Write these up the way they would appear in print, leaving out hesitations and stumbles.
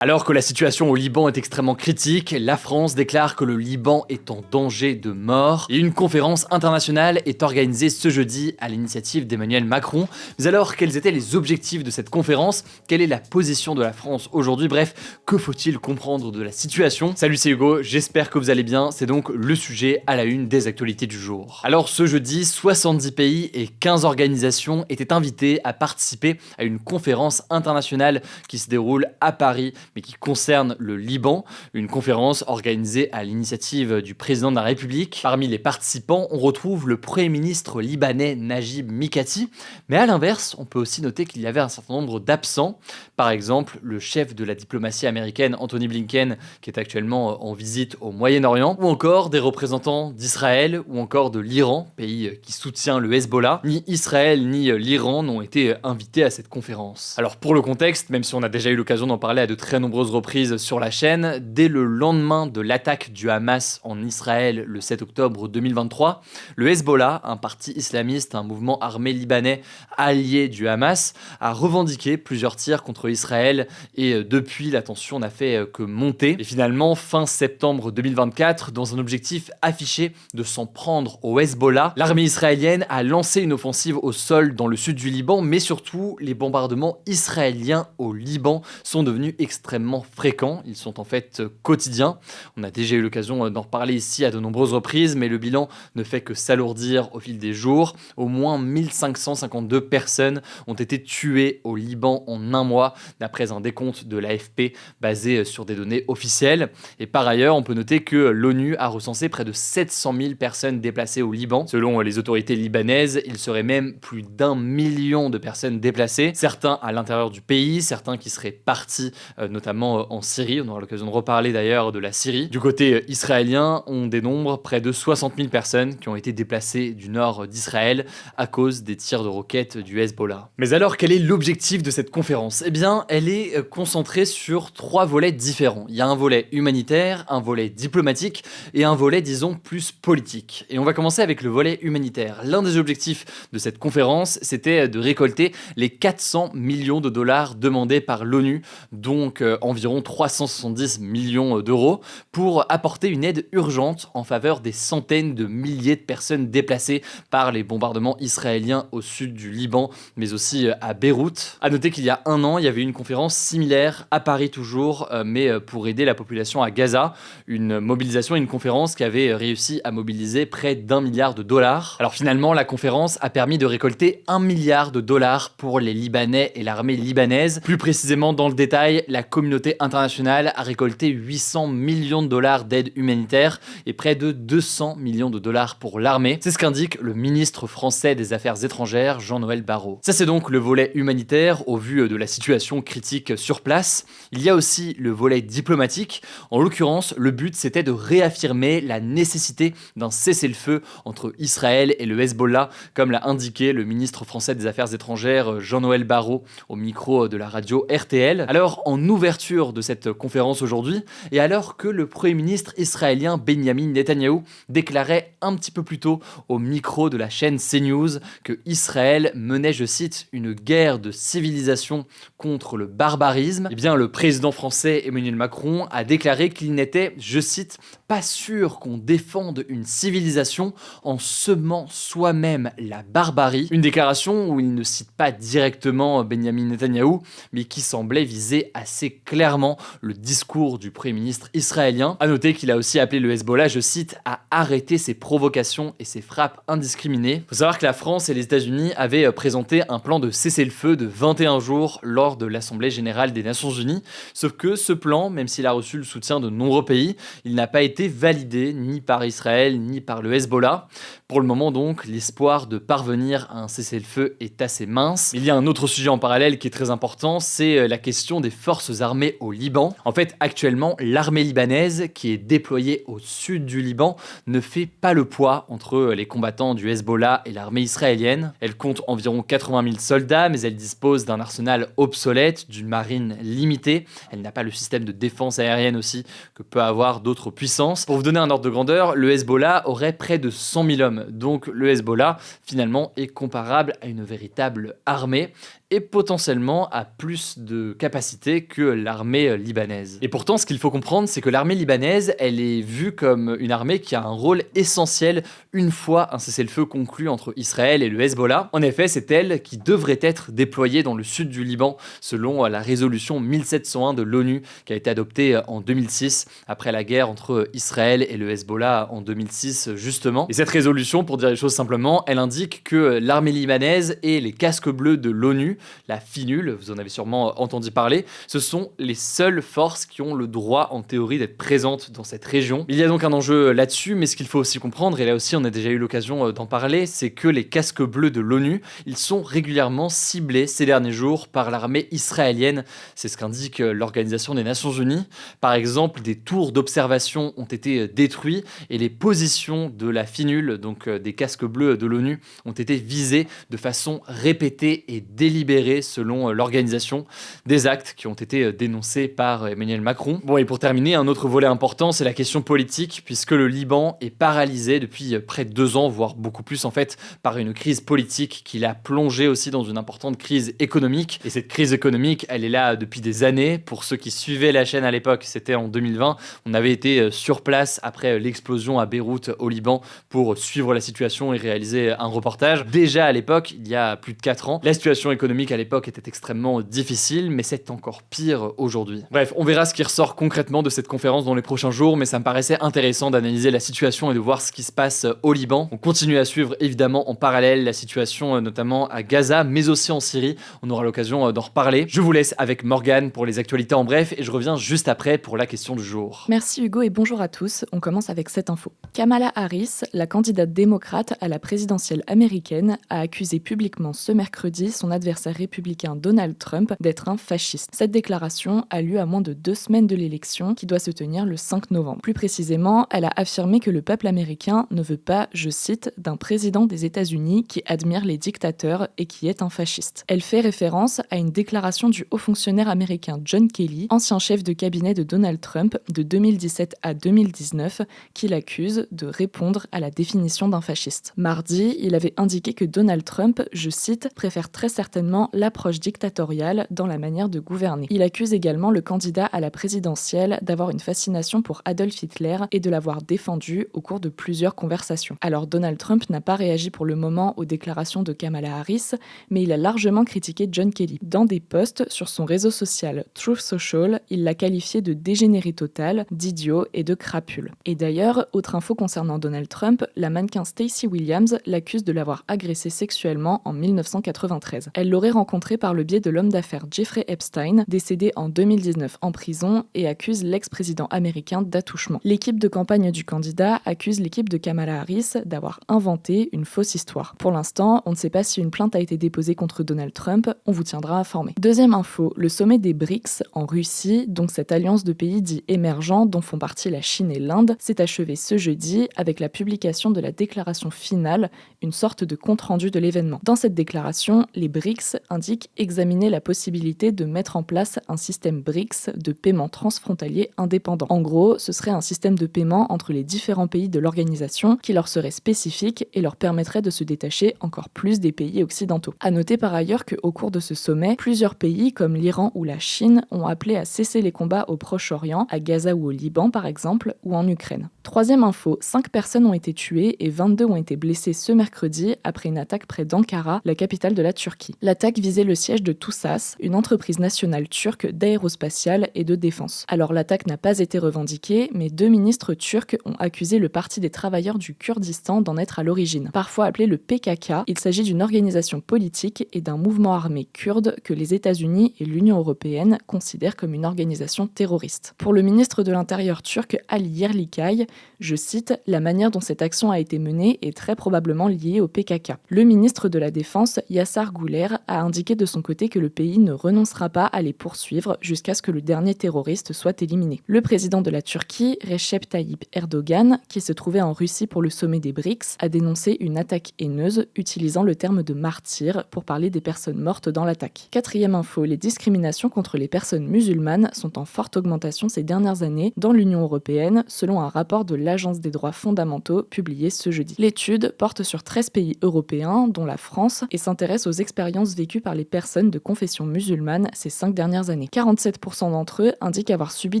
Alors que la situation au Liban est extrêmement critique, la France déclare que le Liban est en danger de mort et une conférence internationale est organisée ce jeudi à l'initiative d'Emmanuel Macron. Mais alors, quels étaient les objectifs de cette conférence? Quelle est la position de la France aujourd'hui? Bref, que faut-il comprendre de la situation? Salut, c'est Hugo, j'espère que vous allez bien. C'est donc le sujet à la une des actualités du jour. Alors ce jeudi, 70 pays et 15 organisations étaient invités à participer à une conférence internationale qui se déroule à Paris, mais qui concerne le Liban, une conférence organisée à l'initiative du président de la République. Parmi les participants, on retrouve le premier ministre libanais Najib Mikati, mais à l'inverse, on peut aussi noter qu'il y avait un certain nombre d'absents. Par exemple, le chef de la diplomatie américaine Antony Blinken, qui est actuellement en visite au Moyen-Orient, ou encore des représentants d'Israël, ou encore de l'Iran, pays qui soutient le Hezbollah. Ni Israël ni l'Iran n'ont été invités à cette conférence. Alors pour le contexte, même si on a déjà eu l'occasion d'en parler à de très nombreuses reprises sur la chaîne, dès le lendemain de l'attaque du Hamas en Israël le 7 octobre 2023, le Hezbollah, un parti islamiste, un mouvement armé libanais allié du Hamas, a revendiqué plusieurs tirs contre Israël et depuis la tension n'a fait que monter. Et finalement, fin septembre 2024, dans un objectif affiché de s'en prendre au Hezbollah, l'armée israélienne a lancé une offensive au sol dans le sud du Liban, mais surtout les bombardements israéliens au Liban sont devenus extrêmement fréquents, ils sont en fait quotidiens. On a déjà eu l'occasion d'en reparler ici à de nombreuses reprises, mais le bilan ne fait que s'alourdir au fil des jours. Au moins 1552 personnes ont été tuées au Liban en un mois, d'après un décompte de l'AFP basé sur des données officielles. Et par ailleurs, on peut noter que l'ONU a recensé près de 700 000 personnes déplacées au Liban. Selon les autorités libanaises, il serait même plus d'1 million de personnes déplacées, certains à l'intérieur du pays, certains qui seraient partis notamment en Syrie. On aura l'occasion de reparler d'ailleurs de la Syrie. Du côté israélien, on dénombre près de 60 000 personnes qui ont été déplacées du nord d'Israël à cause des tirs de roquettes du Hezbollah. Mais alors, quel est l'objectif de cette conférence? Eh bien, elle est concentrée sur 3 volets différents. Il y a un volet humanitaire, un volet diplomatique et un volet, disons, plus politique. Et on va commencer avec le volet humanitaire. L'un des objectifs de cette conférence, c'était de récolter les 400 millions de dollars demandés par l'ONU, donc environ 370 millions d'euros, pour apporter une aide urgente en faveur des centaines de milliers de personnes déplacées par les bombardements israéliens au sud du Liban, mais aussi à Beyrouth. A noter qu'il y a un an, il y avait une conférence similaire à Paris toujours, mais pour aider la population à Gaza, une mobilisation, une conférence qui avait réussi à mobiliser près d'1 milliard de dollars. Alors finalement, la conférence a permis de récolter 1 milliard de dollars pour les Libanais et l'armée libanaise. Plus précisément, dans le détail, la communauté internationale a récolté 800 millions de dollars d'aide humanitaire et près de 200 millions de dollars pour l'armée. C'est ce qu'indique le ministre français des Affaires étrangères, Jean-Noël Barrot. Ça, c'est donc le volet humanitaire au vu de la situation critique sur place. Il y a aussi le volet diplomatique. En l'occurrence, le but, c'était de réaffirmer la nécessité d'un cessez-le-feu entre Israël et le Hezbollah, comme l'a indiqué le ministre français des Affaires étrangères, Jean-Noël Barrot, au micro de la radio RTL. Alors, en ouverture de cette conférence aujourd'hui, et alors que le Premier ministre israélien Benjamin Netanyahou déclarait un petit peu plus tôt au micro de la chaîne CNews que Israël menait, je cite, une guerre de civilisation contre le barbarisme, eh bien le président français Emmanuel Macron a déclaré qu'il n'était, je cite, pas sûr qu'on défende une civilisation en semant soi-même la barbarie. Une déclaration où il ne cite pas directement Benjamin Netanyahou, mais qui semblait viser assez clairement le discours du Premier ministre israélien. A noter qu'il a aussi appelé le Hezbollah, je cite, à arrêter ses provocations et ses frappes indiscriminées. Faut savoir que la France et les États-Unis avaient présenté un plan de cessez-le-feu de 21 jours lors de l'Assemblée générale des Nations Unies, sauf que ce plan, même s'il a reçu le soutien de nombreux pays, il n'a pas été validé ni par Israël ni par le Hezbollah. Pour le moment donc, l'espoir de parvenir à un cessez-le-feu est assez mince. Il y a un autre sujet en parallèle qui est très important, c'est la question des forces armées au Liban. En fait, actuellement, l'armée libanaise, qui est déployée au sud du Liban, ne fait pas le poids entre les combattants du Hezbollah et l'armée israélienne. Elle compte environ 80 000 soldats, mais elle dispose d'un arsenal obsolète, d'une marine limitée. Elle n'a pas le système de défense aérienne aussi que peut avoir d'autres puissances. Pour vous donner un ordre de grandeur, le Hezbollah aurait près de 100 000 hommes. Donc le Hezbollah, finalement, est comparable à une véritable armée. et potentiellement a plus de capacité que l'armée libanaise. Et pourtant, ce qu'il faut comprendre, c'est que l'armée libanaise, elle est vue comme une armée qui a un rôle essentiel une fois un cessez-le-feu conclu entre Israël et le Hezbollah. En effet, c'est elle qui devrait être déployée dans le sud du Liban, selon la résolution 1701 de l'ONU, qui a été adoptée en 2006, après la guerre entre Israël et le Hezbollah en 2006, justement. Et cette résolution, pour dire les choses simplement, elle indique que l'armée libanaise et les casques bleus de l'ONU, la FINUL, vous en avez sûrement entendu parler, ce sont les seules forces qui ont le droit, en théorie, d'être présentes dans cette région. Il y a donc un enjeu là-dessus, mais ce qu'il faut aussi comprendre, et là aussi on a déjà eu l'occasion d'en parler, c'est que les casques bleus de l'ONU, ils sont régulièrement ciblés ces derniers jours par l'armée israélienne. C'est ce qu'indique l'Organisation des Nations Unies. Par exemple, des tours d'observation ont été détruits et les positions de la FINUL, donc des casques bleus de l'ONU, ont été visées de façon répétée et délibérée selon l'organisation. Des actes qui ont été dénoncés par Emmanuel Macron. Bon, et pour terminer, un autre volet important, c'est la question politique, puisque le Liban est paralysé depuis près de 2 ans, voire beaucoup plus en fait, par une crise politique qui l'a plongé aussi dans une importante crise économique. Et cette crise économique, elle est là depuis des années. Pour ceux qui suivaient la chaîne à l'époque, c'était en 2020. On avait été sur place après l'explosion à Beyrouth au Liban pour suivre la situation et réaliser un reportage. Déjà à l'époque, il y a plus de 4 ans, la situation économique à l'époque était extrêmement difficile, mais c'est encore pire aujourd'hui. Bref, on verra ce qui ressort concrètement de cette conférence dans les prochains jours, mais ça me paraissait intéressant d'analyser la situation et de voir ce qui se passe au Liban. On continue à suivre évidemment en parallèle la situation notamment à Gaza, mais aussi en Syrie. On aura l'occasion d'en reparler. Je vous laisse avec Morgane pour les actualités en bref et je reviens juste après pour la question du jour. Merci Hugo et bonjour à tous. On commence avec cette info. Kamala Harris, la candidate démocrate à la présidentielle américaine, a accusé publiquement ce mercredi son adversaire républicain Donald Trump d'être un fasciste. Cette déclaration a lieu à moins de 2 semaines de l'élection qui doit se tenir le 5 novembre. Plus précisément, elle a affirmé que le peuple américain ne veut pas, je cite, d'un président des États-Unis qui admire les dictateurs et qui est un fasciste. Elle fait référence à une déclaration du haut fonctionnaire américain John Kelly, ancien chef de cabinet de Donald Trump de 2017 à 2019, qui l'accuse de répondre à la définition d'un fasciste. Mardi, il avait indiqué que Donald Trump, je cite, préfère très certainement l'approche dictatoriale dans la manière de gouverner. Il accuse également le candidat à la présidentielle d'avoir une fascination pour Adolf Hitler et de l'avoir défendu au cours de plusieurs conversations. Alors Donald Trump n'a pas réagi pour le moment aux déclarations de Kamala Harris, mais il a largement critiqué John Kelly. Dans des posts sur son réseau social Truth Social, il l'a qualifié de dégénéré total, d'idiot et de crapule. Et d'ailleurs, autre info concernant Donald Trump, la mannequin Stacey Williams l'accuse de l'avoir agressé sexuellement en 1993. Elle l'aurait rencontré par le biais de l'homme d'affaires Jeffrey Epstein, décédé en 2019 en prison, et accuse l'ex-président américain d'attouchement. L'équipe de campagne du candidat accuse l'équipe de Kamala Harris d'avoir inventé une fausse histoire. Pour l'instant, on ne sait pas si une plainte a été déposée contre Donald Trump, on vous tiendra informé. Deuxième info, le sommet des BRICS en Russie, donc cette alliance de pays dits émergents dont font partie la Chine et l'Inde, s'est achevé ce jeudi avec la publication de la déclaration finale, une sorte de compte-rendu de l'événement. Dans cette déclaration, les BRICS indiquent examiner la possibilité de mettre en place un système BRICS de paiement transfrontalier indépendant. En gros, ce serait un système de paiement entre les différents pays de l'organisation qui leur serait spécifique et leur permettrait de se détacher encore plus des pays occidentaux. À noter par ailleurs qu'au cours de ce sommet, plusieurs pays comme l'Iran ou la Chine ont appelé à cesser les combats au Proche-Orient, à Gaza ou au Liban par exemple, ou en Ukraine. Troisième info, 5 personnes ont été tuées et 22 ont été blessées ce mercredi après une attaque près d'Ankara, la capitale de la Turquie. L'attaque visait le siège de TUSAS, une entreprise nationale turque d'aérospatiale et de défense. Alors l'attaque n'a pas été revendiquée, mais 2 ministres turcs ont accusé le Parti des travailleurs du Kurdistan d'en être à l'origine. Parfois appelé le PKK, il s'agit d'une organisation politique et d'un mouvement armé kurde que les États-Unis et l'Union européenne considèrent comme une organisation terroriste. Pour le ministre de l'Intérieur turc Ali Yerlikay, je cite, « La manière dont cette action a été menée est très probablement liée au PKK ». Le ministre de la Défense, Yassar Gouler, a indiqué de son côté que le pays ne renoncera pas à les poursuivre jusqu'à ce que le dernier terroriste soit éliminé. Le président de la Turquie, Recep Tayyip Erdogan, qui se trouvait en Russie pour le sommet des BRICS, a dénoncé une attaque haineuse utilisant le terme de martyr pour parler des personnes mortes dans l'attaque. Quatrième info, les discriminations contre les personnes musulmanes sont en forte augmentation ces dernières années dans l'Union européenne, selon un rapport de l'Agence des droits fondamentaux publié ce jeudi. L'étude porte sur 13 pays européens, dont la France, et s'intéresse aux expériences vécues par les personnes de confession musulmane ces 5 dernières années. 47% d'entre eux indiquent avoir subi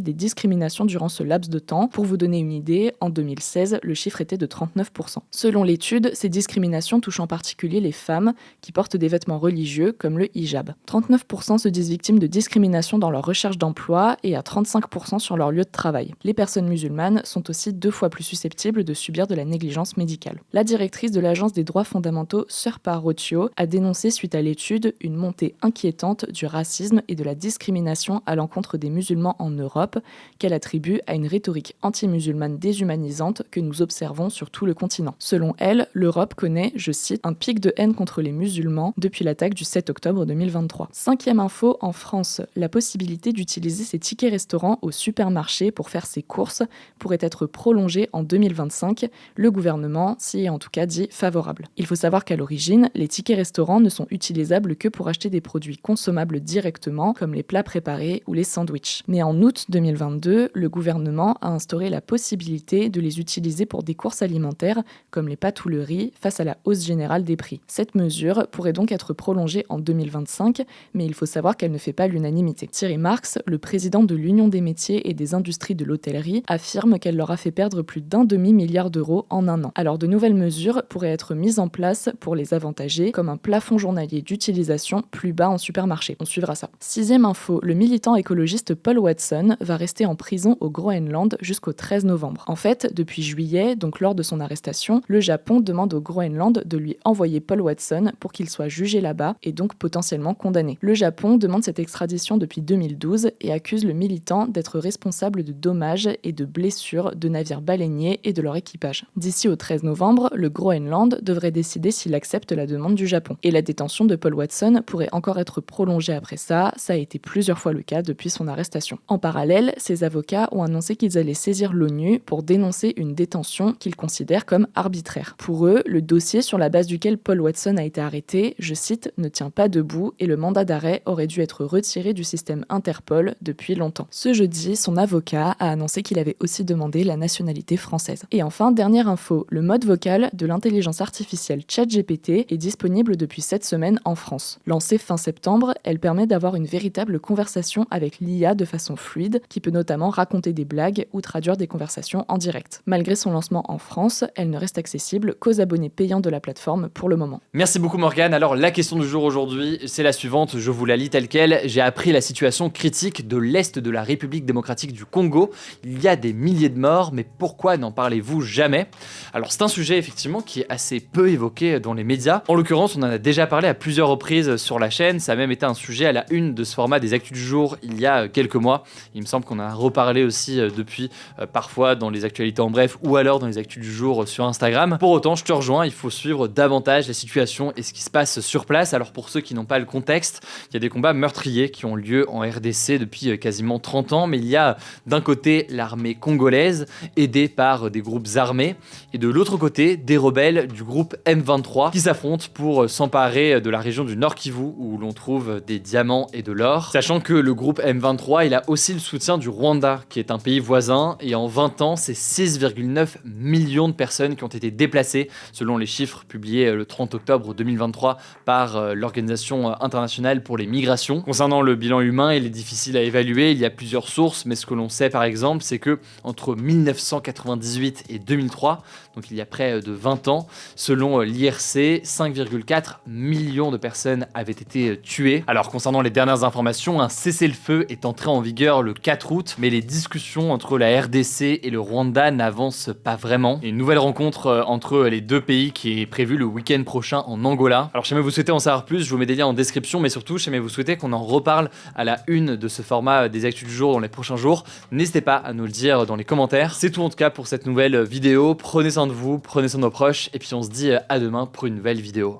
des discriminations durant ce laps de temps. Pour vous donner une idée, en 2016, le chiffre était de 39%. Selon l'étude, ces discriminations touchent en particulier les femmes qui portent des vêtements religieux comme le hijab. 39% se disent victimes de discrimination dans leur recherche d'emploi et à 35% sur leur lieu de travail. Les personnes musulmanes sont aussi 2 fois plus susceptibles de subir de la négligence médicale. La directrice de l'Agence des droits fondamentaux, Surpa Rocio, a dénoncé suite à l'étude une montée inquiétante du racisme et de la discrimination à l'encontre des musulmans en Europe, qu'elle attribue à une rhétorique anti-musulmane déshumanisante que nous observons sur tout le continent. Selon elle, l'Europe connaît, je cite, un pic de haine contre les musulmans depuis l'attaque du 7 octobre 2023. 5e info, en France, la possibilité d'utiliser ses tickets restaurants au supermarché pour faire ses courses pourrait être prolongée en 2025. Le gouvernement s'y est en tout cas dit favorable. Il faut savoir qu'à l'origine, les tickets restaurants ne sont utilisables que pour acheter des produits consommables directement, comme les plats préparés ou les sandwichs. Mais en août 2022, le gouvernement a instauré la possibilité de les utiliser pour des courses alimentaires, comme les pâtes ou le riz, face à la hausse générale des prix. Cette mesure pourrait donc être prolongée en 2025, mais il faut savoir qu'elle ne fait pas l'unanimité. Thierry Marx, le président de l'Union des métiers et des industries de l'hôtellerie, affirme qu'elle leur a fait perdre plus d'1,5 milliard d'euros en un an. Alors de nouvelles mesures pourraient être mises en place pour les avantager, comme un plafond journalier d'utilisation plus bas en supermarché. On suivra ça. 6e info, le militant écologiste Paul Watson va rester en prison au Groenland jusqu'au 13 novembre. En fait, depuis juillet, donc lors de son arrestation, le Japon demande au Groenland de lui envoyer Paul Watson pour qu'il soit jugé là-bas et donc potentiellement condamné. Le Japon demande cette extradition depuis 2012 et accuse le militant d'être responsable de dommages et de blessures de navires baleiniers et de leur équipage. D'ici au 13 novembre, le Groenland devrait décider s'il accepte la demande du Japon. Et la détention de Paul Watson pourrait encore être prolongée après ça a été plusieurs fois le cas depuis son arrestation. En parallèle, ses avocats ont annoncé qu'ils allaient saisir l'ONU pour dénoncer une détention qu'ils considèrent comme arbitraire. Pour eux, le dossier sur la base duquel Paul Watson a été arrêté, je cite, ne tient pas debout et le mandat d'arrêt aurait dû être retiré du système Interpol depuis longtemps. Ce jeudi, son avocat a annoncé qu'il avait aussi demandé la nationalité française. Et enfin, dernière info, le mode vocal de l'intelligence artificielle ChatGPT est disponible depuis cette semaine en France. Lancée fin septembre, elle permet d'avoir une véritable conversation avec l'IA de façon fluide, qui peut notamment raconter des blagues ou traduire des conversations en direct. Malgré son lancement en France, elle ne reste accessible qu'aux abonnés payants de la plateforme pour le moment. Merci beaucoup Morgane. Alors la question du jour aujourd'hui, c'est la suivante, je vous la lis telle quelle. J'ai appris la situation critique de l'Est de la République démocratique du Congo. Il y a des milliers de morts, mais pourquoi n'en parlez-vous jamais? Alors c'est un sujet effectivement qui est assez peu évoqué dans les médias. En l'occurrence, on en a déjà parlé à plusieurs reprises sur la chaîne. Ça a même été un sujet à la une de ce format des Actus du jour il y a quelques mois. Il me semble qu'on en a reparlé aussi depuis, parfois dans les actualités en bref ou alors dans les Actus du jour sur Instagram. Pour autant, je te rejoins, il faut suivre davantage la situation et ce qui se passe sur place. Alors pour ceux qui n'ont pas le contexte, il y a des combats meurtriers qui ont lieu en RDC depuis quasiment 30 ans, mais il y a d'un côté l'armée congolaise aidée par des groupes armés et de l'autre côté des rebelles du groupe M23 qui s'affrontent pour s'emparer de la région du Nord Kivu où l'on trouve des diamants et de l'or. Sachant que le groupe M23, il a aussi le soutien du Rwanda qui est un pays voisin et en 20 ans, c'est 6,9 millions de personnes qui ont été déplacées selon les chiffres publiés le 30 octobre 2023 par l'Organisation internationale pour les migrations. Concernant le bilan humain, il est difficile à évaluer, il y a plusieurs sources, mais ce que l'on sait par exemple, c'est que entre 1998 et 2003, donc il y a près de 20 ans, selon l'IRC, 5,4 millions de personnes avaient été tuées. Alors concernant les dernières informations, un cessez-le-feu est entré en vigueur le 4 août, mais les discussions entre la RDC et le Rwanda n'avancent pas vraiment. Et une nouvelle rencontre entre les deux pays qui est prévue le week-end prochain en Angola. Alors si jamais vous souhaitez en savoir plus, je vous mets des liens en description, mais surtout si jamais vous souhaitez qu'on en reparle à la une de ce format des Actus du jour dans les prochains jours, n'hésitez pas à nous le dire dans les commentaires. C'est tout en tout cas pour cette nouvelle vidéo. Prenez soin de vous, prenez soin de nos proches, et puis on se dit à demain pour une nouvelle vidéo.